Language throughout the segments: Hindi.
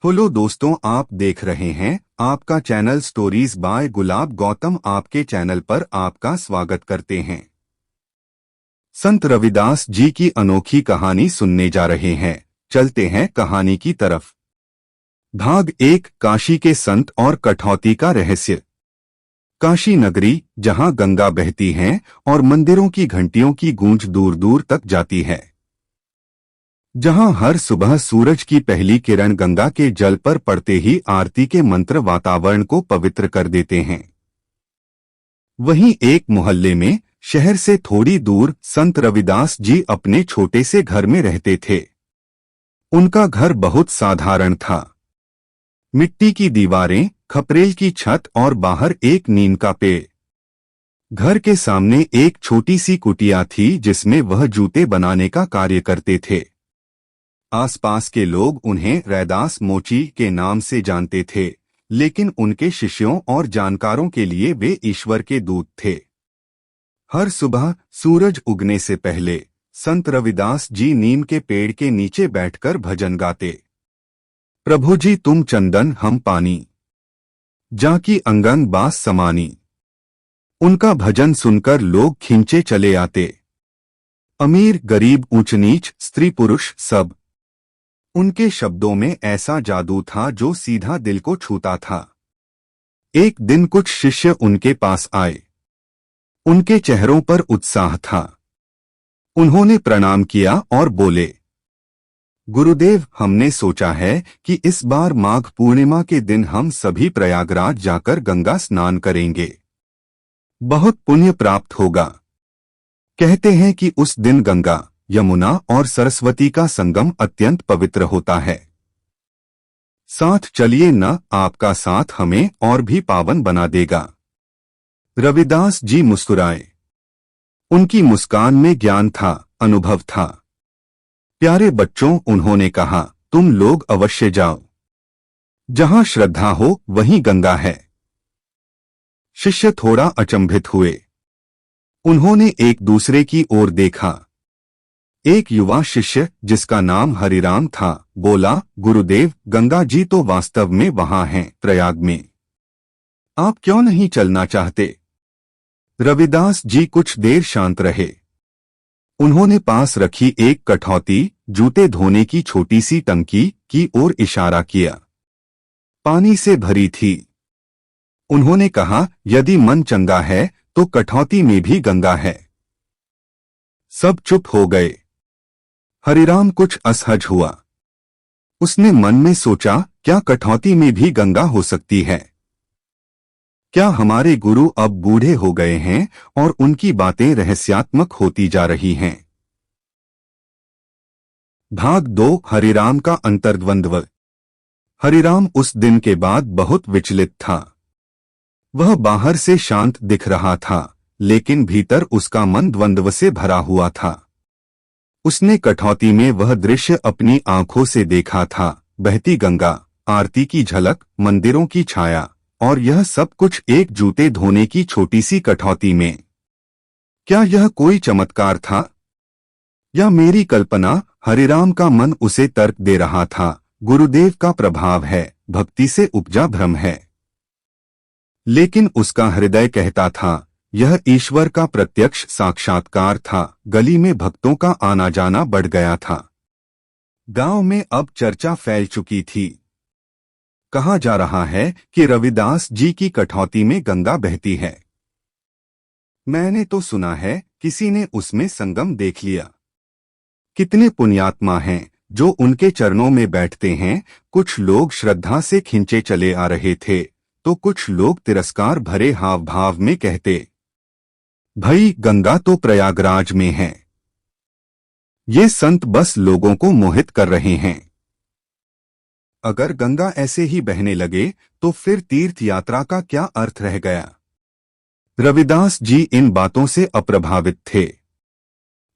हेलो दोस्तों, आप देख रहे हैं आपका चैनल स्टोरीज बाय गुलाब गौतम। आपके चैनल पर आपका स्वागत करते हैं। संत रविदास जी की अनोखी कहानी सुनने जा रहे हैं। चलते हैं कहानी की तरफ। भाग 1, काशी के संत और कठौती का रहस्य। काशी नगरी, जहां गंगा बहती है और मंदिरों की घंटियों की गूंज दूर दूर तक जाती है, जहां हर सुबह सूरज की पहली किरण गंगा के जल पर पड़ते ही आरती के मंत्र वातावरण को पवित्र कर देते हैं। वहीं एक मोहल्ले में, शहर से थोड़ी दूर, संत रविदास जी अपने छोटे से घर में रहते थे। उनका घर बहुत साधारण था। मिट्टी की दीवारें, खपरेल की छत और बाहर एक नीम का पेड़। घर के सामने एक छोटी सी कुटिया थी जिसमें वह जूते बनाने का कार्य करते थे। आसपास के लोग उन्हें रैदास मोची के नाम से जानते थे, लेकिन उनके शिष्यों और जानकारों के लिए वे ईश्वर के दूत थे। हर सुबह सूरज उगने से पहले संत रविदास जी नीम के पेड़ के नीचे बैठकर भजन गाते। प्रभु जी तुम चंदन हम पानी, जाकी अंगन बास समानी। उनका भजन सुनकर लोग खींचे चले आते। अमीर गरीब, ऊंच नीच, स्त्री पुरुष, सब। उनके शब्दों में ऐसा जादू था जो सीधा दिल को छूता था। एक दिन कुछ शिष्य उनके पास आए। उनके चेहरों पर उत्साह था। उन्होंने प्रणाम किया और बोले, गुरुदेव, हमने सोचा है कि इस बार माघ पूर्णिमा के दिन हम सभी प्रयागराज जाकर गंगा स्नान करेंगे। बहुत पुण्य प्राप्त होगा। कहते हैं कि उस दिन गंगा, यमुना और सरस्वती का संगम अत्यंत पवित्र होता है। साथ चलिए न, आपका साथ हमें और भी पावन बना देगा। रविदास जी मुस्कुराए। उनकी मुस्कान में ज्ञान था, अनुभव था। प्यारे बच्चों, उन्होंने कहा, तुम लोग अवश्य जाओ। जहां श्रद्धा हो वहीं गंगा है। शिष्य थोड़ा अचंभित हुए। उन्होंने एक दूसरे की ओर देखा। एक युवा शिष्य, जिसका नाम हरिराम था, बोला, गुरुदेव, गंगा जी तो वास्तव में वहां हैं, प्रयाग में। आप क्यों नहीं चलना चाहते? रविदास जी कुछ देर शांत रहे। उन्होंने पास रखी एक कठौती, जूते धोने की छोटी सी टंकी की ओर इशारा किया। पानी से भरी थी। उन्होंने कहा, यदि मन चंगा है तो कठौती में भी गंगा है। सब चुप हो गए। हरिराम कुछ असहज हुआ। उसने मन में सोचा, क्या कठौती में भी गंगा हो सकती है? क्या हमारे गुरु अब बूढ़े हो गए हैं और उनकी बातें रहस्यात्मक होती जा रही हैं? भाग 2, हरिराम का अंतर्द्वंद्व। हरिराम उस दिन के बाद बहुत विचलित था। वह बाहर से शांत दिख रहा था, लेकिन भीतर उसका मन द्वंद्व से भरा हुआ था। उसने कठौती में वह दृश्य अपनी आंखों से देखा था, बहती गंगा, आरती की झलक, मंदिरों की छाया, और यह सब कुछ एक जूते धोने की छोटी सी कठौती में। क्या यह कोई चमत्कार था या मेरी कल्पना? हरिराम का मन उसे तर्क दे रहा था, गुरुदेव का प्रभाव है, भक्ति से उपजा भ्रम है। लेकिन उसका हृदय कहता था, यह ईश्वर का प्रत्यक्ष साक्षात्कार था। गली में भक्तों का आना जाना बढ़ गया था। गांव में अब चर्चा फैल चुकी थी। कहा जा रहा है कि रविदास जी की कठौती में गंगा बहती है। मैंने तो सुना है किसी ने उसमें संगम देख लिया। कितने पुण्यात्मा हैं जो उनके चरणों में बैठते हैं। कुछ लोग श्रद्धा से खिंचे चले आ रहे थे, तो कुछ लोग तिरस्कार भरे हाव भाव में कहते, भई गंगा तो प्रयागराज में है। ये संत बस लोगों को मोहित कर रहे हैं। अगर गंगा ऐसे ही बहने लगे तो फिर तीर्थ यात्रा का क्या अर्थ रह गया? रविदास जी इन बातों से अप्रभावित थे।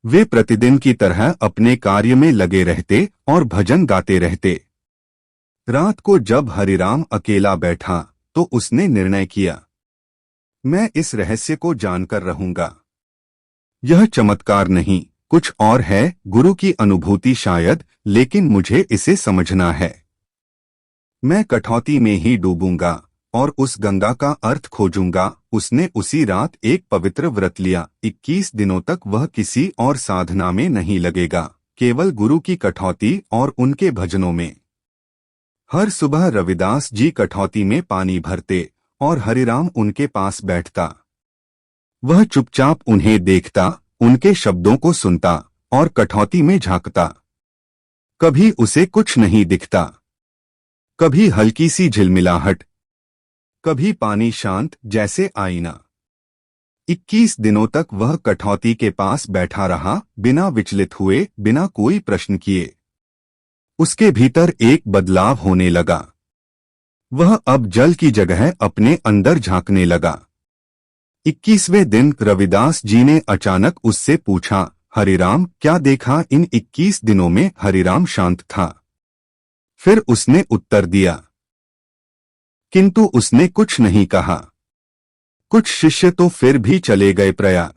वे प्रतिदिन की तरह अपने कार्य में लगे रहते और भजन गाते रहते। रात को जब हरिराम अकेला बैठा तो उसने निर्णय किया, मैं इस रहस्य को जानकर रहूंगा। यह चमत्कार नहीं, कुछ और है, गुरु की अनुभूति शायद, लेकिन मुझे इसे समझना है। मैं कठौती में ही डूबूंगा और उस गंगा का अर्थ खोजूंगा। उसने उसी रात एक पवित्र व्रत लिया। 21 दिनों तक वह किसी और साधना में नहीं लगेगा, केवल गुरु की कठौती और उनके भजनों में। हर सुबह रविदास जी कठौती में पानी भरते और हरिराम उनके पास बैठता। वह चुपचाप उन्हें देखता, उनके शब्दों को सुनता और कठौती में झांकता। कभी उसे कुछ नहीं दिखता, कभी हल्की सी झिलमिलाहट, कभी पानी शांत जैसे आईना। 21 दिनों तक वह कठौती के पास बैठा रहा, बिना विचलित हुए, बिना कोई प्रश्न किए। उसके भीतर एक बदलाव होने लगा। वह अब जल की जगह अपने अंदर झांकने लगा। 21वें दिन रविदास जी ने अचानक उससे पूछा, हरिराम, क्या देखा? इन 21 दिनों में हरिराम शांत था। फिर उसने उत्तर दिया, किंतु उसने कुछ नहीं कहा। कुछ शिष्य तो फिर भी चले गए प्रयाग,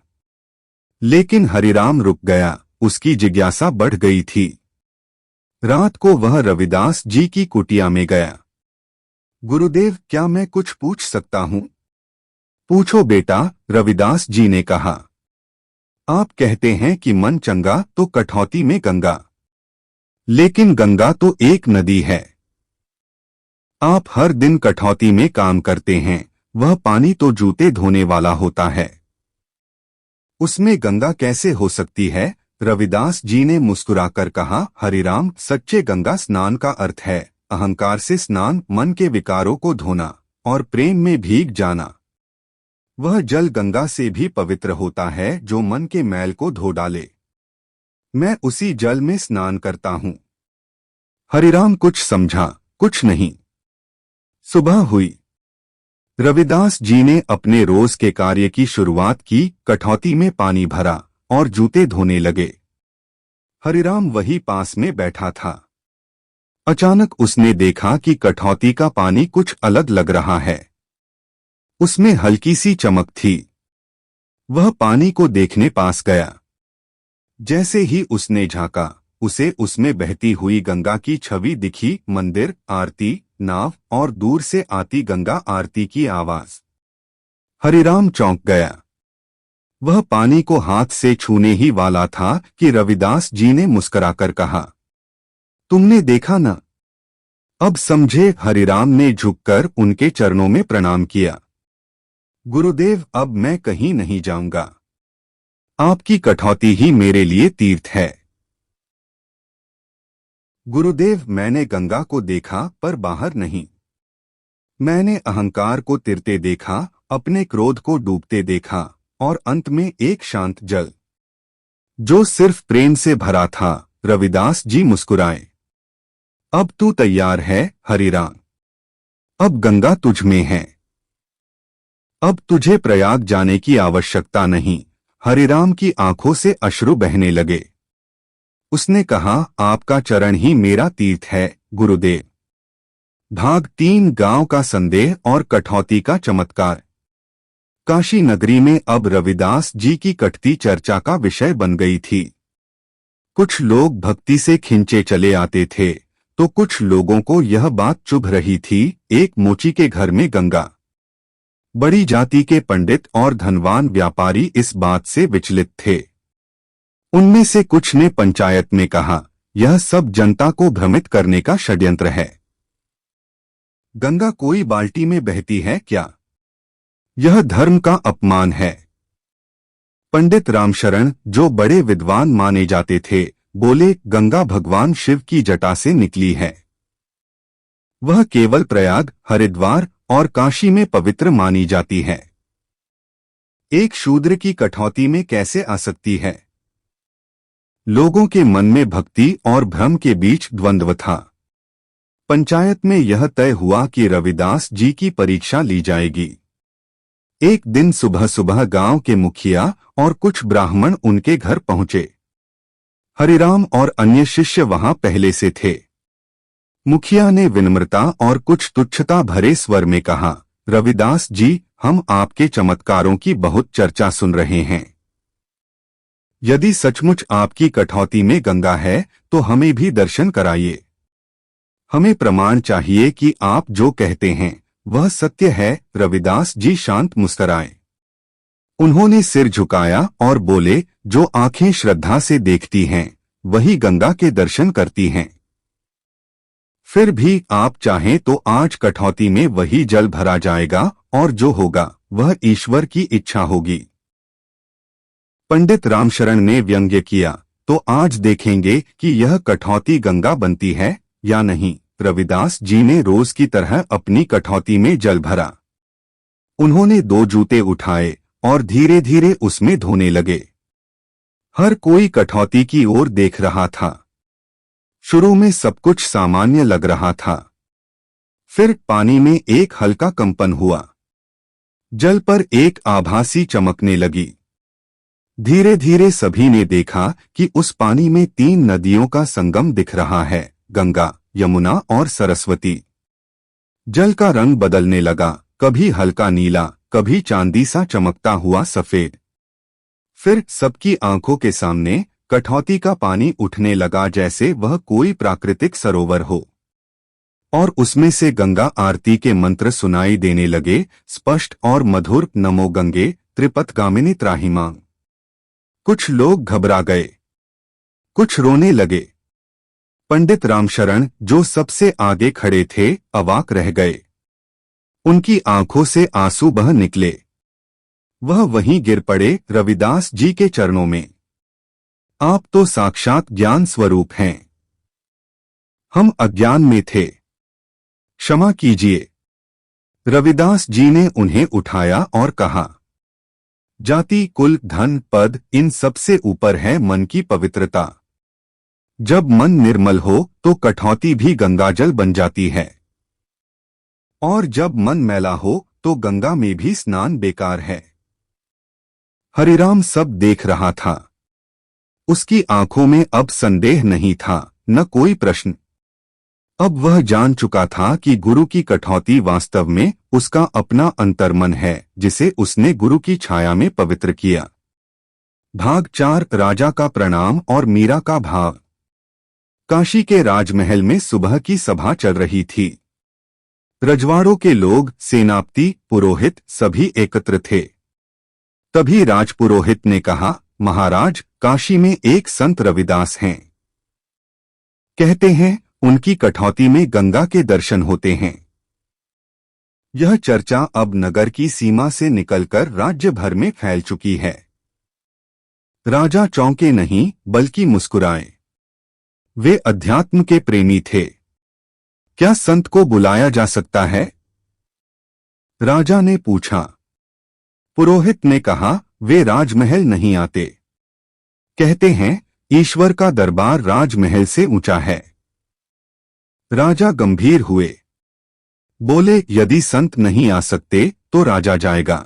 लेकिन हरिराम रुक गया। उसकी जिज्ञासा बढ़ गई थी। रात को वह रविदास जी की कुटिया में गया। गुरुदेव, क्या मैं कुछ पूछ सकता हूं? पूछो बेटा, रविदास जी ने कहा। आप कहते हैं कि मन चंगा तो कठौती में गंगा, लेकिन गंगा तो एक नदी है। आप हर दिन कठौती में काम करते हैं, वह पानी तो जूते धोने वाला होता है, उसमें गंगा कैसे हो सकती है? रविदास जी ने मुस्कुराकर कहा, हरिराम, सच्चे गंगा स्नान का अर्थ है अहंकार से स्नान, मन के विकारों को धोना और प्रेम में भीग जाना। वह जल गंगा से भी पवित्र होता है जो मन के मैल को धो डाले। मैं उसी जल में स्नान करता हूं। हरिराम कुछ समझा, कुछ नहीं। सुबह हुई। रविदास जी ने अपने रोज के कार्य की शुरुआत की, कठौती में पानी भरा और जूते धोने लगे। हरिराम वही पास में बैठा था। अचानक उसने देखा कि कठौती का पानी कुछ अलग लग रहा है। उसमें हल्की सी चमक थी। वह पानी को देखने पास गया। जैसे ही उसने झांका, उसे उसमें बहती हुई गंगा की छवि दिखी। मंदिर, आरती, नाव और दूर से आती गंगा आरती की आवाज। हरिराम चौंक गया। वह पानी को हाथ से छूने ही वाला था कि रविदास जी ने मुस्कुराकर कहा, तुमने देखा ना? अब समझे? हरिराम ने झुककर उनके चरणों में प्रणाम किया। गुरुदेव, अब मैं कहीं नहीं जाऊंगा। आपकी कठौती ही मेरे लिए तीर्थ है। गुरुदेव, मैंने गंगा को देखा पर बाहर नहीं। मैंने अहंकार को तिरते देखा, अपने क्रोध को डूबते देखा और अंत में एक शांत जल जो सिर्फ प्रेम से भरा था। रविदास जी मुस्कुराए। अब तू तैयार है हरिराम। अब गंगा तुझ में है। अब तुझे प्रयाग जाने की आवश्यकता नहीं। हरिराम की आंखों से अश्रु बहने लगे। उसने कहा, आपका चरण ही मेरा तीर्थ है गुरुदेव। भाग 3 गांव का संदेह और कठौती का चमत्कार। काशी नगरी में अब रविदास जी की कटती चर्चा का विषय बन गई थी। कुछ लोग भक्ति से खिंचे चले आते थे, तो कुछ लोगों को यह बात चुभ रही थी, एक मोची के घर में गंगा। बड़ी जाति के पंडित और धनवान व्यापारी इस बात से विचलित थे। उनमें से कुछ ने पंचायत में कहा, यह सब जनता को भ्रमित करने का षड्यंत्र है। गंगा कोई बाल्टी में बहती है क्या? यह धर्म का अपमान है। पंडित रामशरण, जो बड़े विद्वान माने जाते थे, बोले, गंगा भगवान शिव की जटा से निकली है। वह केवल प्रयाग, हरिद्वार और काशी में पवित्र मानी जाती है। एक शूद्र की कठौती में कैसे आ सकती है? लोगों के मन में भक्ति और भ्रम के बीच द्वंद्व था। पंचायत में यह तय हुआ कि रविदास जी की परीक्षा ली जाएगी। एक दिन सुबह सुबह गांव के मुखिया और कुछ ब्राह्मण उनके घर पहुंचे। हरिराम और अन्य शिष्य वहां पहले से थे। मुखिया ने विनम्रता और कुछ तुच्छता भरे स्वर में कहा, रविदास जी, हम आपके चमत्कारों की बहुत चर्चा सुन रहे हैं। यदि सचमुच आपकी कठौती में गंगा है तो हमें भी दर्शन कराइए। हमें प्रमाण चाहिए कि आप जो कहते हैं वह सत्य है। रविदास जी शांत मुस्कुराए। उन्होंने सिर झुकाया और बोले, जो आंखें श्रद्धा से देखती हैं वही गंगा के दर्शन करती हैं। फिर भी आप चाहें तो आज कठौती में वही जल भरा जाएगा और जो होगा वह ईश्वर की इच्छा होगी। पंडित रामशरण ने व्यंग्य किया, तो आज देखेंगे कि यह कठौती गंगा बनती है या नहीं। रविदास जी ने रोज की तरह अपनी कठौती में जल भरा। उन्होंने 2 जूते उठाए और धीरे धीरे उसमें धोने लगे। हर कोई कठौती की ओर देख रहा था। शुरू में सब कुछ सामान्य लग रहा था। फिर पानी में एक हल्का कंपन हुआ। जल पर एक आभासी चमकने लगी। धीरे धीरे सभी ने देखा कि उस पानी में 3 नदियों का संगम दिख रहा है, गंगा, यमुना और सरस्वती। जल का रंग बदलने लगा, कभी हल्का नीला, कभी चांदी सा चमकता हुआ सफेद। फिर सबकी आंखों के सामने कठौती का पानी उठने लगा जैसे वह कोई प्राकृतिक सरोवर हो। और उसमें से गंगा आरती के मंत्र सुनाई देने लगे, स्पष्ट और मधुर। नमो गंगे त्रिपथगामिनी त्राहिमां। कुछ लोग घबरा गए, कुछ रोने लगे। पंडित रामशरण, जो सबसे आगे खड़े थे, अवाक रह गए। उनकी आंखों से आंसू बह निकले। वह वहीं गिर पड़े रविदास जी के चरणों में। आप तो साक्षात ज्ञान स्वरूप हैं। हम अज्ञान में थे, क्षमा कीजिए। रविदास जी ने उन्हें उठाया और कहा, जाति, कुल, धन, पद, इन सबसे ऊपर है मन की पवित्रता। जब मन निर्मल हो तो कठौती भी गंगाजल बन जाती है, और जब मन मैला हो तो गंगा में भी स्नान बेकार है। हरिराम सब देख रहा था। उसकी आंखों में अब संदेह नहीं था, न कोई प्रश्न। अब वह जान चुका था कि गुरु की कठौती वास्तव में उसका अपना अंतर्मन है, जिसे उसने गुरु की छाया में पवित्र किया। भाग 4, राजा का प्रणाम और मीरा का भाव। काशी के राजमहल में सुबह की सभा चल रही थी। रजवाड़ों के लोग, सेनापति, पुरोहित सभी एकत्र थे। तभी राजपुरोहित ने कहा, महाराज, काशी में एक संत रविदास हैं। कहते हैं उनकी कठौती में गंगा के दर्शन होते हैं। यह चर्चा अब नगर की सीमा से निकलकर राज्य भर में फैल चुकी है। राजा चौंके नहीं बल्कि मुस्कुराए। वे अध्यात्म के प्रेमी थे। क्या संत को बुलाया जा सकता है? राजा ने पूछा। पुरोहित ने कहा, वे राजमहल नहीं आते। कहते हैं ईश्वर का दरबार राजमहल से ऊंचा है। राजा गंभीर हुए। बोले, यदि संत नहीं आ सकते तो राजा जाएगा।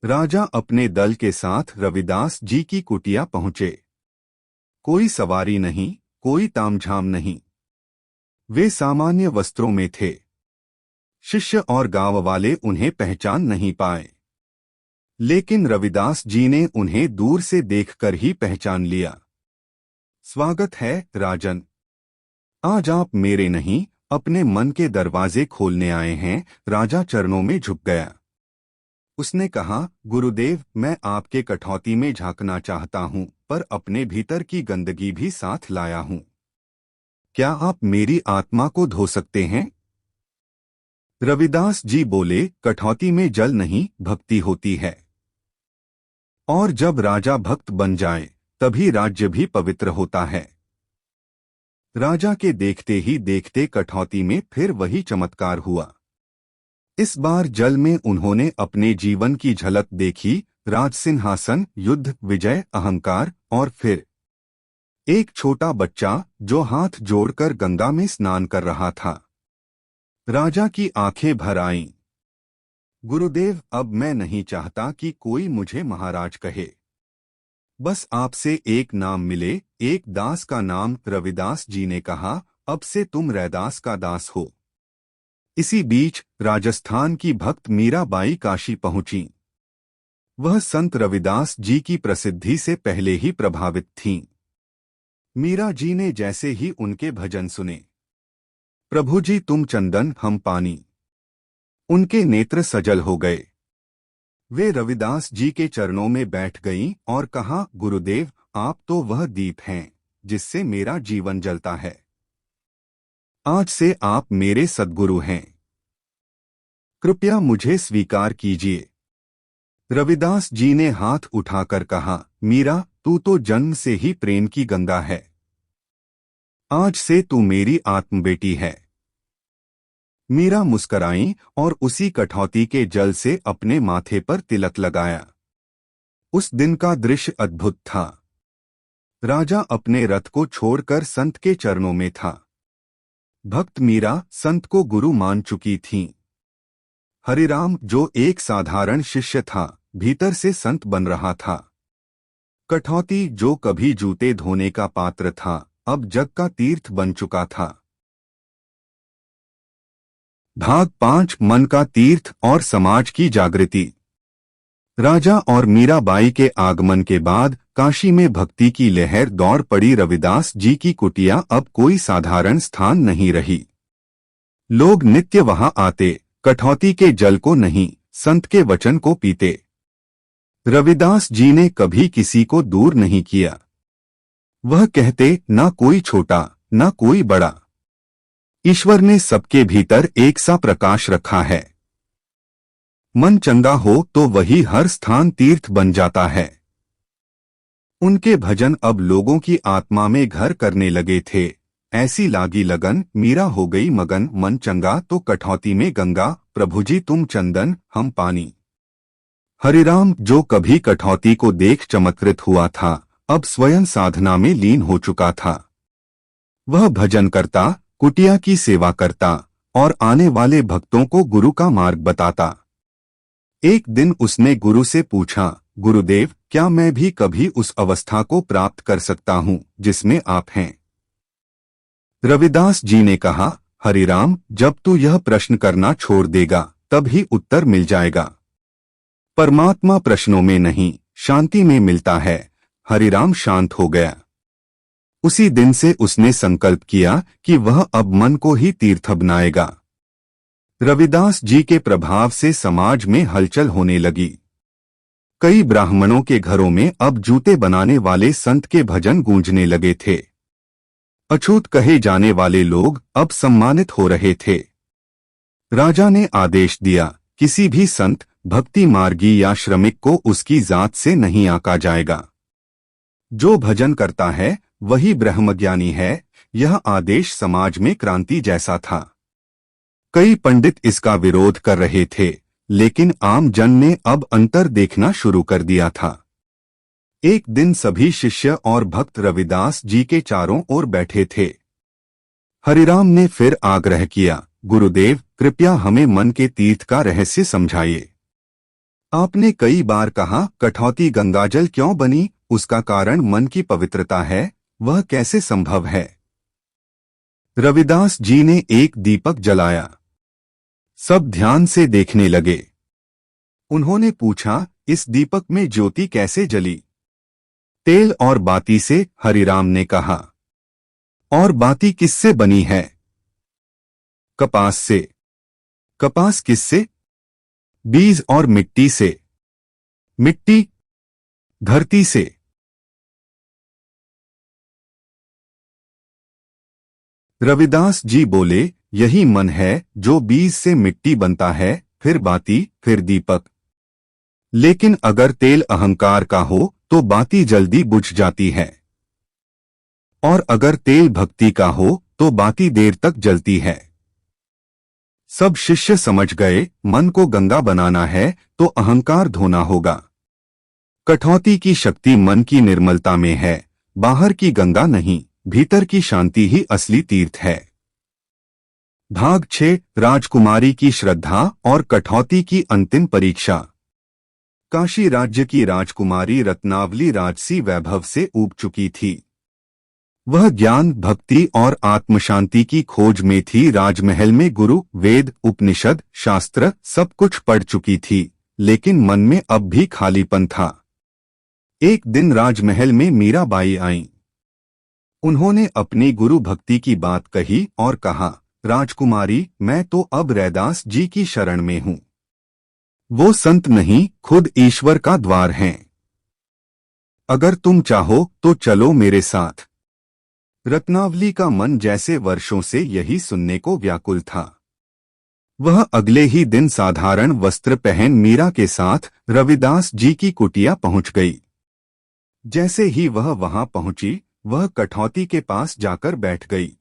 राजा अपने दल के साथ रविदास जी की कुटिया पहुंचे। कोई सवारी नहीं, कोई तामझाम नहीं। वे सामान्य वस्त्रों में थे। शिष्य और गांव वाले उन्हें पहचान नहीं पाए, लेकिन रविदास जी ने उन्हें दूर से देखकर ही पहचान लिया। स्वागत है राजन। आज आप मेरे नहीं अपने मन के दरवाजे खोलने आए हैं। राजा चरणों में झुक गया। उसने कहा, गुरुदेव, मैं आपके कठौती में झांकना चाहता हूं, पर अपने भीतर की गंदगी भी साथ लाया हूं। क्या आप मेरी आत्मा को धो सकते हैं? रविदास जी बोले, कठौती में जल नहीं, भक्ति होती है। और जब राजा भक्त बन जाए तभी राज्य भी पवित्र होता है। राजा के देखते ही देखते कठौती में फिर वही चमत्कार हुआ। इस बार जल में उन्होंने अपने जीवन की झलक देखी। राजसिंहासन, युद्ध, विजय, अहंकार, और फिर एक छोटा बच्चा जो हाथ जोड़कर गंगा में स्नान कर रहा था। राजा की आंखें भर आईं। गुरुदेव, अब मैं नहीं चाहता कि कोई मुझे महाराज कहे। बस आपसे एक नाम मिले, एक दास का नाम। रविदास जी ने कहा, अब से तुम रैदास का दास हो। इसी बीच राजस्थान की भक्त मीराबाई काशी पहुंची। वह संत रविदास जी की प्रसिद्धि से पहले ही प्रभावित थीं। मीरा जी ने जैसे ही उनके भजन सुने, प्रभु जी तुम चंदन हम पानी। उनके नेत्र सजल हो गए। वे रविदास जी के चरणों में बैठ गईं और कहा, गुरुदेव आप तो वह दीप हैं जिससे मेरा जीवन जलता है। आज से आप मेरे सद्गुरु हैं। कृपया मुझे स्वीकार कीजिए। रविदास जी ने हाथ उठाकर कहा, मीरा तू तो जन्म से ही प्रेम की गंगा है। आज से तू मेरी आत्मबेटी है। मीरा मुस्कराई और उसी कठौती के जल से अपने माथे पर तिलक लगाया। उस दिन का दृश्य अद्भुत था। राजा अपने रथ को छोड़कर संत के चरणों में था। भक्त मीरा संत को गुरु मान चुकी थीं। हरिराम जो एक साधारण शिष्य था, भीतर से संत बन रहा था। कठौती जो कभी जूते धोने का पात्र था, अब जग का तीर्थ बन चुका था। भाग 5 मन का तीर्थ और समाज की जागृति। राजा और मीराबाई के आगमन के बाद काशी में भक्ति की लहर दौड़ पड़ी। रविदास जी की कुटिया अब कोई साधारण स्थान नहीं रही। लोग नित्य वहां आते, कठौती के जल को नहीं, संत के वचन को पीते। रविदास जी ने कभी किसी को दूर नहीं किया। वह कहते, ना कोई छोटा ना कोई बड़ा, ईश्वर ने सबके भीतर एक सा प्रकाश रखा है। मन चंगा हो तो वही हर स्थान तीर्थ बन जाता है। उनके भजन अब लोगों की आत्मा में घर करने लगे थे। ऐसी लागी लगन, मीरा हो गई मगन। मन चंगा तो कठौती में गंगा, प्रभु जी तुम चंदन हम पानी। हरिराम जो कभी कठौती को देख चमत्कृत हुआ था, अब स्वयं साधना में लीन हो चुका था। वह भजन करता, कुटिया की सेवा करता और आने वाले भक्तों को गुरु का मार्ग बताता। एक दिन उसने गुरु से पूछा, गुरुदेव क्या मैं भी कभी उस अवस्था को प्राप्त कर सकता हूँ जिसमें आप हैं? रविदास जी ने कहा, हरिराम जब तू यह प्रश्न करना छोड़ देगा तब ही उत्तर मिल जाएगा। परमात्मा प्रश्नों में नहीं, शांति में मिलता है। हरिराम शांत हो गया। उसी दिन से उसने संकल्प किया कि वह अब मन को ही तीर्थ बनाएगा। रविदास जी के प्रभाव से समाज में हलचल होने लगी। कई ब्राह्मणों के घरों में अब जूते बनाने वाले संत के भजन गूंजने लगे थे। अछूत कहे जाने वाले लोग अब सम्मानित हो रहे थे। राजा ने आदेश दिया, किसी भी संत, भक्ति मार्गी या श्रमिक को उसकी जात से नहीं आंका जाएगा। जो भजन करता है वही ब्रह्मज्ञानी है। यह आदेश समाज में क्रांति जैसा था। कई पंडित इसका विरोध कर रहे थे, लेकिन आम जन ने अब अंतर देखना शुरू कर दिया था। एक दिन सभी शिष्य और भक्त रविदास जी के चारों ओर बैठे थे। हरिराम ने फिर आग्रह किया, गुरुदेव कृपया हमें मन के तीर्थ का रहस्य समझाइए। आपने कई बार कहा कठौती गंगाजल क्यों बनी, उसका कारण मन की पवित्रता है, वह कैसे संभव है? रविदास जी ने एक दीपक जलाया। सब ध्यान से देखने लगे। उन्होंने पूछा, इस दीपक में ज्योति कैसे जली? तेल और बाती से, हरिराम ने कहा। और बाती किससे बनी है? कपास से। कपास किससे? बीज और मिट्टी से। मिट्टी धरती से। रविदास जी बोले, यही मन है जो बीज से मिट्टी बनता है, फिर बाती, फिर दीपक। लेकिन अगर तेल अहंकार का हो तो बाती जल्दी बुझ जाती है, और अगर तेल भक्ति का हो तो बाती देर तक जलती है। सब शिष्य समझ गए, मन को गंगा बनाना है तो अहंकार धोना होगा। कठौती की शक्ति मन की निर्मलता में है, बाहर की गंगा नहीं, भीतर की शांति ही असली तीर्थ है। भाग 6 राजकुमारी की श्रद्धा और कठौती की अंतिम परीक्षा। काशी राज्य की राजकुमारी रत्नावली राजसी वैभव से ऊब चुकी थी। वह ज्ञान, भक्ति और आत्मशांति की खोज में थी। राजमहल में गुरु, वेद, उपनिषद, शास्त्र सब कुछ पढ़ चुकी थी, लेकिन मन में अब भी खालीपन था। एक दिन राजमहल में मीराबाई आईं। उन्होंने अपनी गुरु भक्ति की बात कही और कहा, राजकुमारी, मैं तो अब रैदास जी की शरण में हूँ। वो संत नहीं, खुद ईश्वर का द्वार हैं। अगर तुम चाहो तो चलो मेरे साथ। रत्नावली का मन जैसे वर्षों से यही सुनने को व्याकुल था। वह अगले ही दिन साधारण वस्त्र पहन मीरा के साथ रविदास जी की कुटिया पहुंच गई। जैसे ही वह वहां पहुंची, वह कठौती के पास जाकर बैठ गई।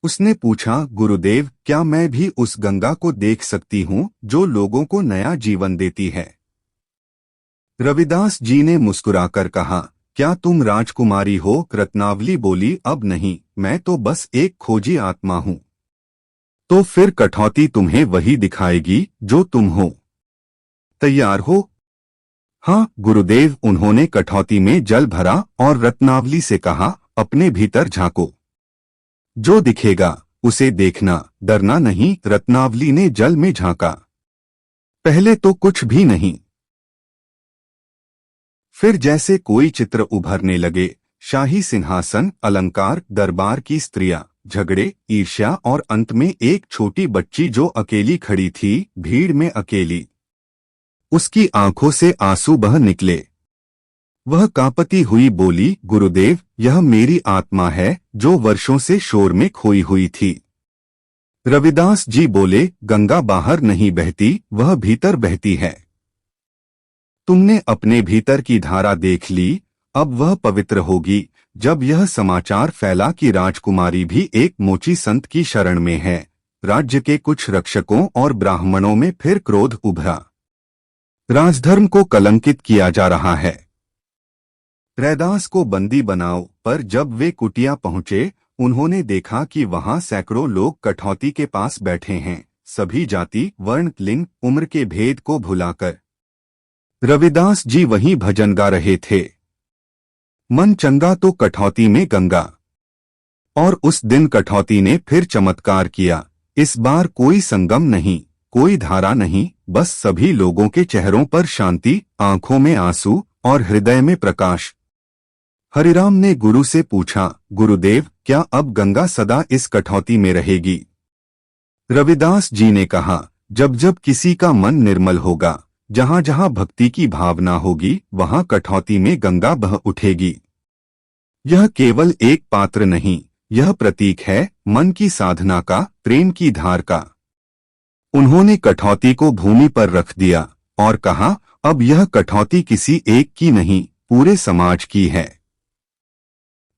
उसने पूछा, गुरुदेव, क्या मैं भी उस गंगा को देख सकती हूँ जो लोगों को नया जीवन देती है? रविदास जी ने मुस्कुराकर कहा, क्या तुम राजकुमारी हो? रत्नावली बोली, अब नहीं, मैं तो बस एक खोजी आत्मा हूँ। तो फिर कठौती तुम्हें वही दिखाएगी जो तुम हो। तैयार हो? हाँ गुरुदेव। उन्होंने कठौती में जल भरा और रत्नावली से कहा, अपने भीतर झांको। जो दिखेगा उसे देखना, डरना नहीं। रत्नावली ने जल में झांका। पहले तो कुछ भी नहीं। फिर जैसे कोई चित्र उभरने लगे। शाही सिंहासन, अलंकार, दरबार की स्त्रियां, झगड़े, ईर्ष्या और अंत में एक छोटी बच्ची जो अकेली खड़ी थी, भीड़ में अकेली। उसकी आंखों से आंसू बह निकले। वह कांपती हुई बोली, गुरुदेव, यह मेरी आत्मा है जो वर्षों से शोर में खोई हुई थी। रविदास जी बोले, गंगा बाहर नहीं बहती, वह भीतर बहती है। तुमने अपने भीतर की धारा देख ली, अब वह पवित्र होगी। जब यह समाचार फैला कि राजकुमारी भी एक मोची संत की शरण में है, राज्य के कुछ रक्षकों और ब्राह्मणों में फिर क्रोध उभरा। राजधर्म को कलंकित किया जा रहा है। रैदास को बंदी बनाओ। पर जब वे कुटिया पहुंचे, उन्होंने देखा कि वहां सैकड़ों लोग कठौती के पास बैठे हैं, सभी जाति, वर्ण, लिंग, उम्र के भेद को भुलाकर। रविदास जी वहीं भजन गा रहे थे। मन चंगा तो कठौती में गंगा। और उस दिन कठौती ने फिर चमत्कार किया। इस बार कोई संगम नहीं, कोई धारा नहीं, बस सभी लोगों के चेहरों पर शांति, आंखों में आंसू और हृदय में प्रकाश। हरिराम ने गुरु से पूछा, गुरुदेव, क्या अब गंगा सदा इस कठौती में रहेगी? रविदास जी ने कहा, जब जब किसी का मन निर्मल होगा, जहां जहां भक्ति की भावना होगी, वहां कठौती में गंगा बह उठेगी। यह केवल एक पात्र नहीं, यह प्रतीक है मन की साधना का, प्रेम की धार का। उन्होंने कठौती को भूमि पर रख दिया और कहा, अब यह कठौती किसी एक की नहीं, पूरे समाज की है।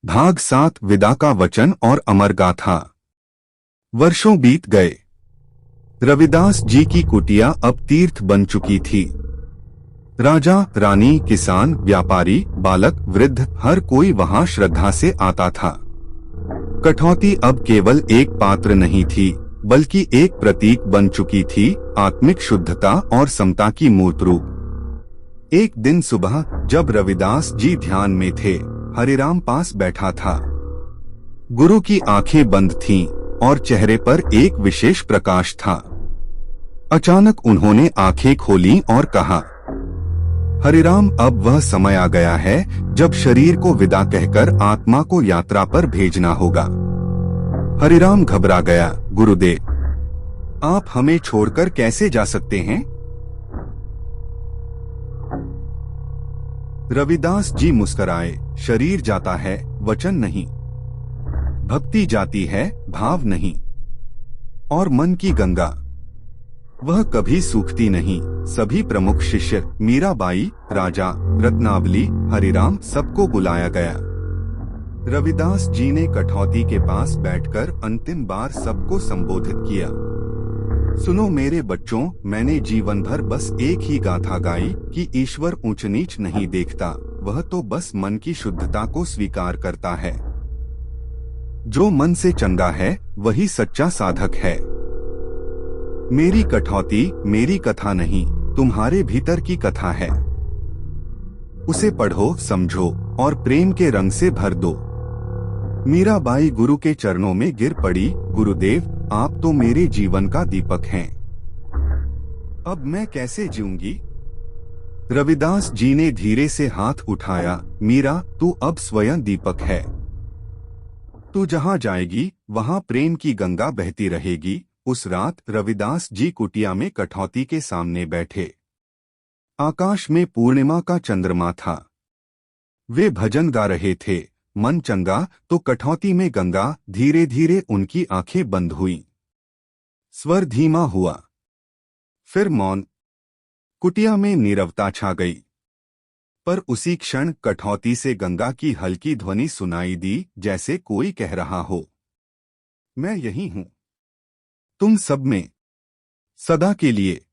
भाग 7, विदा का वचन और अमर गाथा। वर्षों बीत गए। रविदास जी की कुटिया अब तीर्थ बन चुकी थी। राजा, रानी, किसान, व्यापारी, बालक, वृद्ध, हर कोई वहां श्रद्धा से आता था। कठौती अब केवल एक पात्र नहीं थी, बल्कि एक प्रतीक बन चुकी थी, आत्मिक शुद्धता और समता की मूर्त रूप। एक दिन सुबह जब रविदास जी ध्यान में थे, हरिराम पास बैठा था। गुरु की आंखें बंद थीं और चेहरे पर एक विशेष प्रकाश था। अचानक उन्होंने आंखें खोलीं और कहा, हरिराम, अब वह समय आ गया है जब शरीर को विदा कहकर आत्मा को यात्रा पर भेजना होगा। हरिराम घबरा गया, गुरुदेव, आप हमें छोड़कर कैसे जा सकते हैं? रविदास जी मुस्कुराए, शरीर जाता है, वचन नहीं। भक्ति जाती है, भाव नहीं। और मन की गंगा, वह कभी सूखती नहीं। सभी प्रमुख शिष्य, मीराबाई, राजा, रत्नावली, हरिराम, सबको बुलाया गया। रविदास जी ने कठौती के पास बैठकर अंतिम बार सबको संबोधित किया। सुनो मेरे बच्चों, मैंने जीवन भर बस एक ही गाथा गाई कि ईश्वर ऊंच नीच नहीं देखता, वह तो बस मन की शुद्धता को स्वीकार करता है। जो मन से चंगा है वही सच्चा साधक है। मेरी कठौती मेरी कथा नहीं, तुम्हारे भीतर की कथा है। उसे पढ़ो, समझो और प्रेम के रंग से भर दो। मीराबाई गुरु के चरणों में गिर पड़ी, गुरुदेव, आप तो मेरे जीवन का दीपक हैं। अब मैं कैसे जीऊंगी? रविदास जी ने धीरे से हाथ उठाया, मीरा, तू अब स्वयं दीपक है। तू जहाँ जाएगी वहाँ प्रेम की गंगा बहती रहेगी। उस रात रविदास जी कुटिया में कठौती के सामने बैठे। आकाश में पूर्णिमा का चंद्रमा था। वे भजन गा रहे थे, मन चंगा तो कठौती में गंगा। धीरे धीरे उनकी आंखें बंद हुईं। स्वर धीमा हुआ, फिर मौन। कुटिया में नीरवता छा गई। पर उसी क्षण कठौती से गंगा की हल्की ध्वनि सुनाई दी, जैसे कोई कह रहा हो, मैं यही हूं, तुम सब में, सदा के लिए।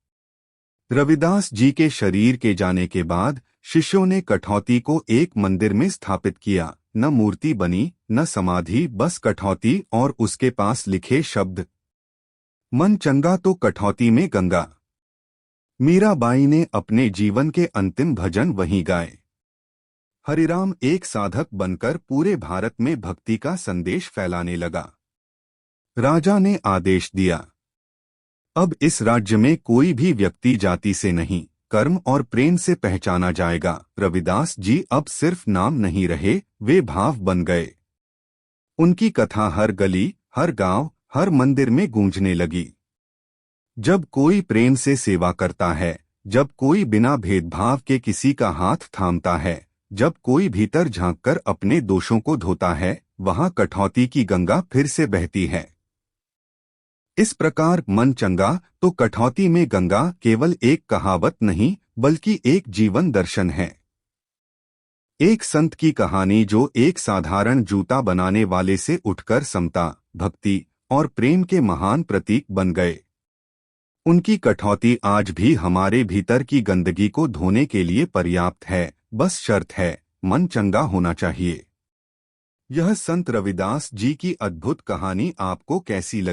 रविदास जी के शरीर के जाने के बाद शिष्यों ने कठौती को एक मंदिर में स्थापित किया। न मूर्ति बनी, न समाधि, बस कठौती और उसके पास लिखे शब्द, मन चंगा तो कठौती में गंगा। मीराबाई ने अपने जीवन के अंतिम भजन वहीं गाए। हरिराम एक साधक बनकर पूरे भारत में भक्ति का संदेश फैलाने लगा। राजा ने आदेश दिया, अब इस राज्य में कोई भी व्यक्ति जाति से नहीं, कर्म और प्रेम से पहचाना जाएगा। रविदास जी अब सिर्फ नाम नहीं रहे, वे भाव बन गए। उनकी कथा हर गली, हर गांव, हर मंदिर में गूंजने लगी। जब कोई प्रेम से सेवा करता है, जब कोई बिना भेदभाव के किसी का हाथ थामता है, जब कोई भीतर झांककर अपने दोषों को धोता है, वहां कठौती की गंगा फिर से बहती है। इस प्रकार मन चंगा तो कठौती में गंगा केवल एक कहावत नहीं, बल्कि एक जीवन दर्शन है। एक संत की कहानी जो एक साधारण जूता बनाने वाले से उठकर समता, भक्ति और प्रेम के महान प्रतीक बन गए। उनकी कठौती आज भी हमारे भीतर की गंदगी को धोने के लिए पर्याप्त है। बस शर्त है, मन चंगा होना चाहिए। यह संत रविदास जी की अद्भुत कहानी आपको कैसी लगी?